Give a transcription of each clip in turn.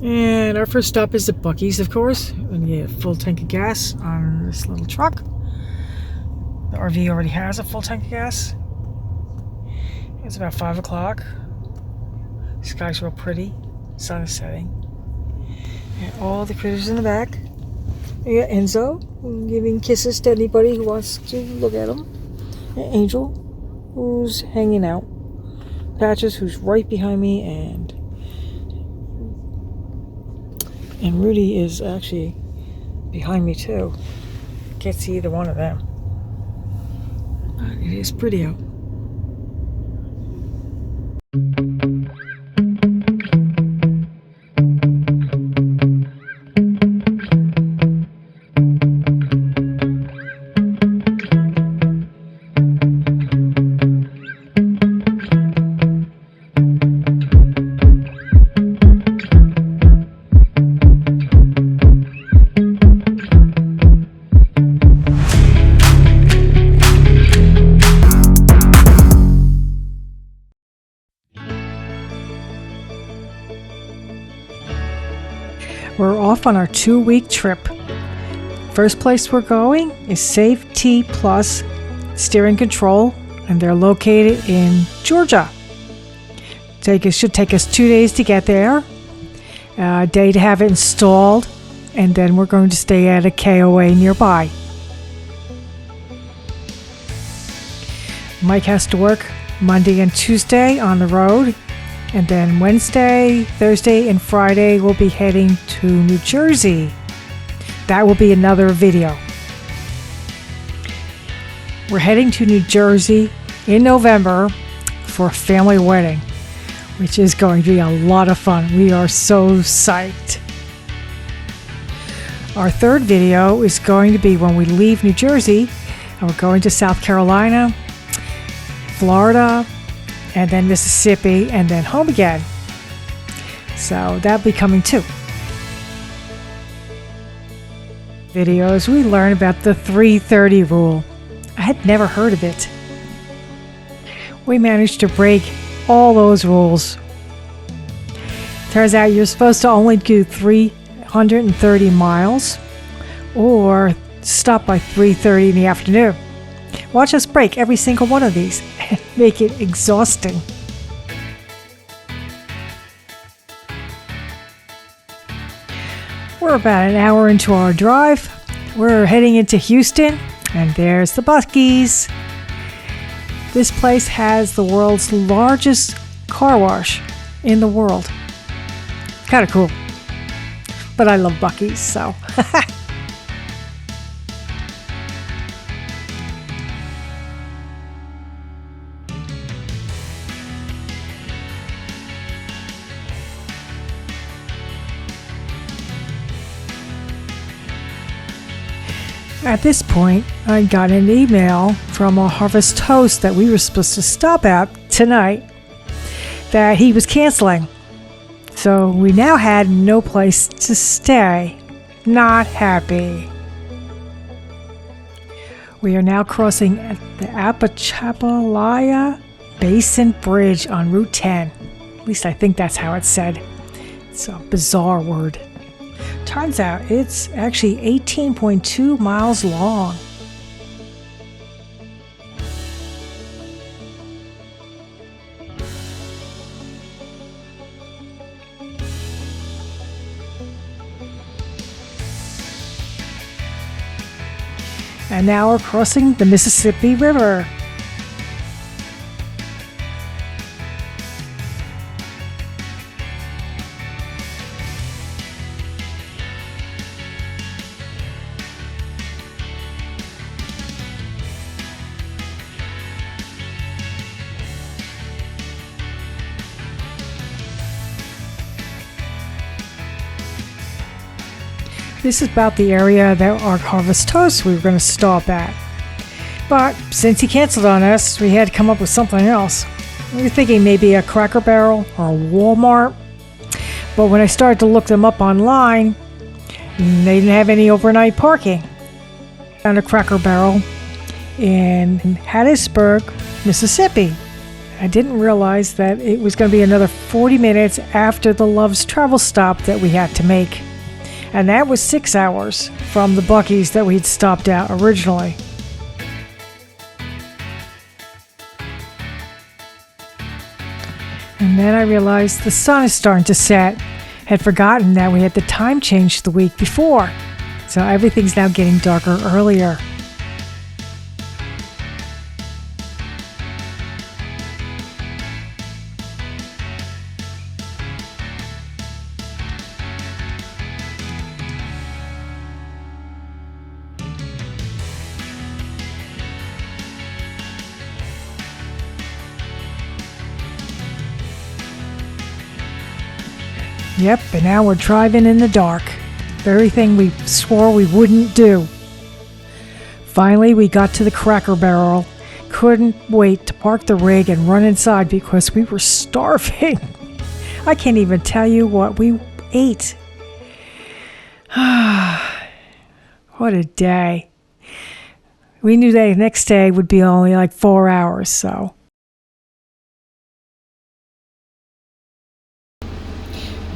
And our first stop is the Buc-ee's, of course. We're going to get a full tank of gas on this little truck. The RV already has a full tank of gas. It's about 5 o'clock. The sky's real pretty. Sun is setting. And all the critters in the back. We got Enzo giving kisses to anybody who wants to look at him. And Angel, who's hanging out. Patches, who's right behind me, and Rudy is actually behind me too. Can't see either one of them. But it is pretty out. We're off on our 2-week trip. First place we're going is Save T Plus Steering Control, and they're located in Georgia. Should take us 2 days to get there, a day to have it installed, and then we're going to stay at a KOA nearby. Mike has to work Monday and Tuesday on the road. And then Wednesday, Thursday, and Friday we'll be heading to New Jersey. That will be another video. We're heading to New Jersey in November for a family wedding, which is going to be a lot of fun. We are so psyched. Our third video is going to be when we leave New Jersey and we're going to South Carolina, Florida, and then Mississippi, and then home again. So that'll be coming too. Videos, we learn about the 3:30 rule. I had never heard of it. We managed to break all those rules. Turns out you're supposed to only do 330 miles or stop by 3:30 in the afternoon. Watch us break every single one of these and make it exhausting. We're about an hour into our drive. We're heading into Houston, and there's the Buc-ee's. This place has the world's largest car wash in the world. Kind of cool. But I love Buc-ee's, so. At this point, I got an email from a Harvest Toast that we were supposed to stop at tonight that he was canceling. So we now had no place to stay. Not happy. We are now crossing at the Apachapalaya Basin Bridge on Route 10. At least I think that's how it's said. It's a bizarre word. Turns out it's actually 18.2 miles long. And now we're crossing the Mississippi River. This is about the area that our Harvest Toast we were going to stop at. But since he canceled on us, we had to come up with something else. We were thinking maybe a Cracker Barrel or a Walmart. But when I started to look them up online, they didn't have any overnight parking. Found a Cracker Barrel in Hattiesburg, Mississippi. I didn't realize that it was going to be another 40 minutes after the Love's travel stop that we had to make. And that was 6 hours from the Buc-ee's that we'd stopped at originally. And then I realized the sun is starting to set. Had forgotten that we had the time change the week before. So everything's now getting darker earlier. Yep, and now we're driving in the dark. The very thing we swore we wouldn't do. Finally, we got to the Cracker Barrel. Couldn't wait to park the rig and run inside because we were starving. I can't even tell you what we ate. What a day. We knew the next day would be only like 4 hours, so.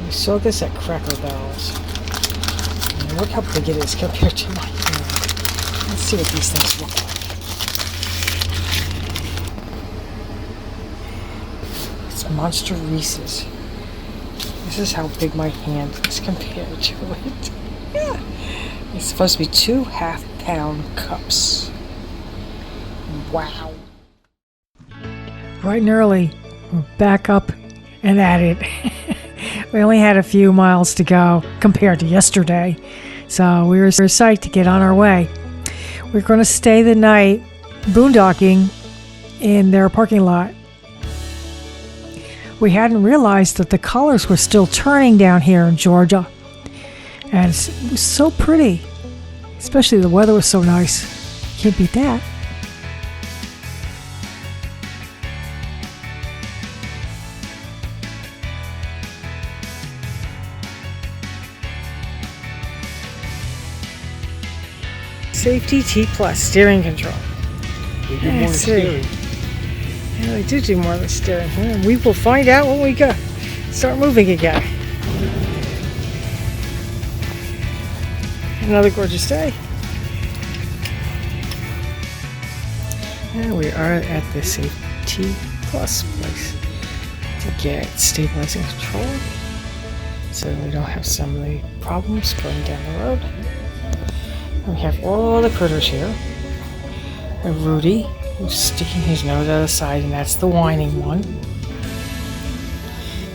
We saw this at Cracker Barrels. And look how big it is compared to my hand. Let's see what these things look like. It's Monster Reese's. This is how big my hand is compared to it. Yeah. It's supposed to be 2 half-pound cups. Wow. Bright and early, we're back up and at it. We only had a few miles to go compared to yesterday, so we were psyched to get on our way. We're going to stay the night boondocking in their parking lot. We hadn't realized that the colors were still turning down here in Georgia, and it was so pretty, especially the weather was so nice. Can't beat that. Safety T Plus steering control. We do more than steering. Yeah, we do more than steering. Yeah, we will find out when we go start moving again. Another gorgeous day. And we are at the Safety Plus place to get stabilizing control so we don't have some of the problems going down the road. We have all the critters here. And Rudy, who's sticking his nose out of the side, and that's the whining one.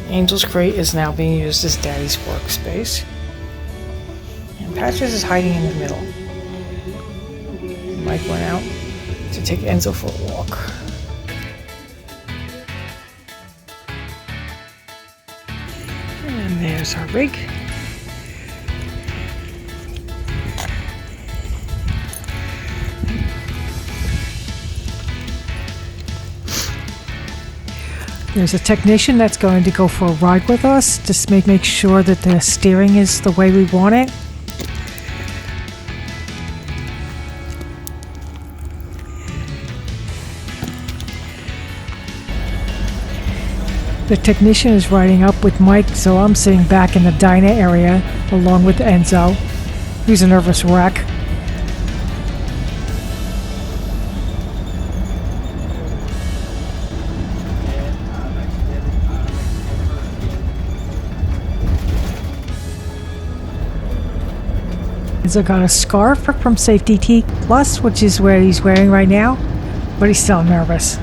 Angel's crate is now being used as Daddy's workspace. And Patches is hiding in the middle. Mike went out to take Enzo for a walk. And there's our rig. There's a technician that's going to go for a ride with us, just make sure that the steering is the way we want it. The technician is riding up with Mike, so I'm sitting back in the Dyna area along with Enzo, who's a nervous wreck. Enzo got a scarf from Safety T Plus, which is what he's wearing right now, but he's still nervous.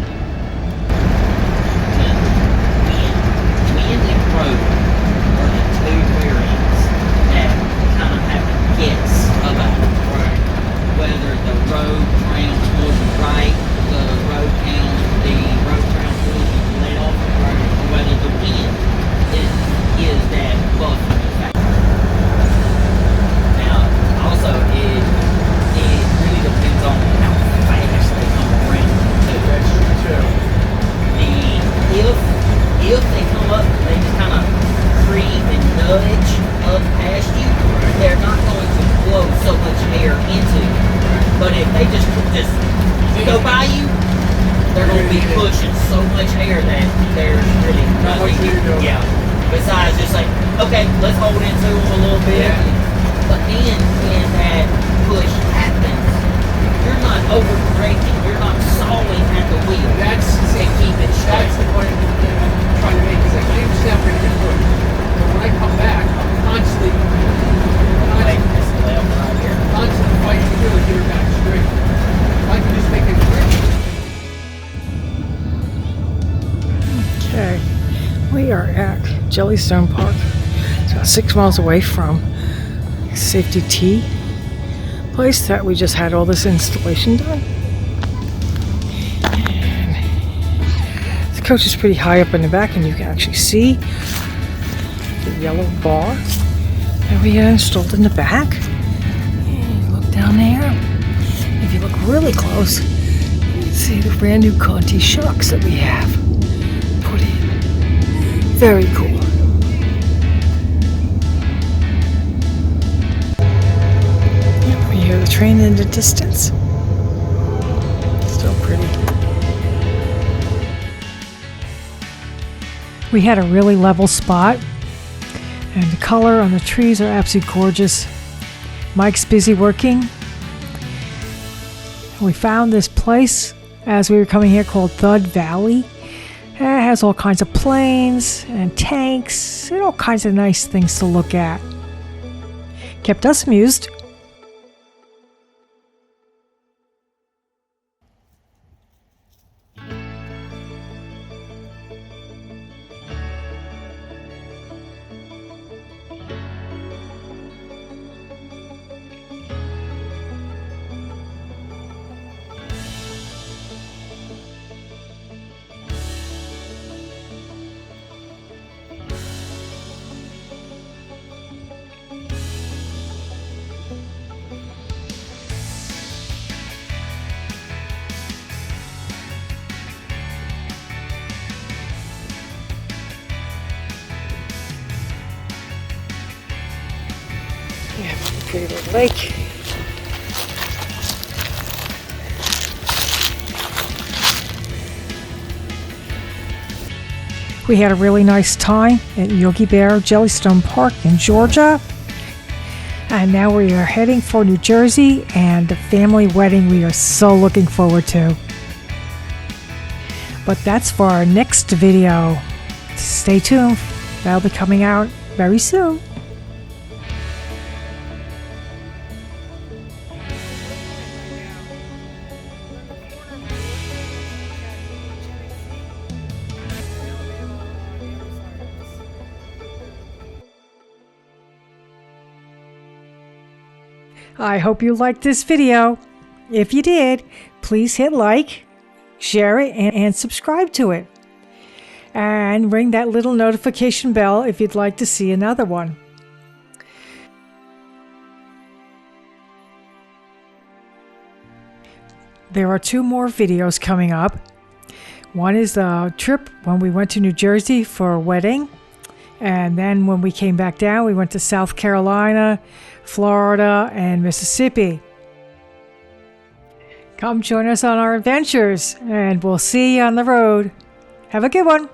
But if they just go by you, they're going to be pushing so much air that there's really nothing. Yeah. Besides just like, okay, let's hold into them a little bit. Yeah. But then when that push happens, you're not over braking, you're not sawing at the wheel. That's to keep it straight. That's the point I'm trying to make. Is like I understand where you're going, but when I come back, I'm constantly fighting to really get her back straight. If I can just make it straight. Okay, we are at Jellystone Park. It's about 6 miles away from Safety T place that we just had all this installation done. And the coach is pretty high up in the back, and you can actually see the yellow bar that we installed in the back. And you look down there. If you look really close, you can see the brand new Koni Shocks that we have put in. Very cool. Yep, we hear the train in the distance. Still pretty. We had a really level spot, and the color on the trees are absolutely gorgeous. Mike's busy working. We found this place as we were coming here called Thud Valley. It has all kinds of planes and tanks and all kinds of nice things to look at. Kept us amused. We have a pretty little lake. We had a really nice time at Yogi Jellystone Park in Georgia. And now we are heading for New Jersey and the family wedding we are so looking forward to. But that's for our next video. Stay tuned. That'll be coming out very soon. I hope you liked this video. If you did, please hit like, share it, and subscribe to it. And ring that little notification bell if you'd like to see another one. There are 2 more videos coming up. One is the trip when we went to New Jersey for a wedding. And then when we came back down, we went to South Carolina, Florida, and Mississippi. Come join us on our adventures, and we'll see you on the road. Have a good one.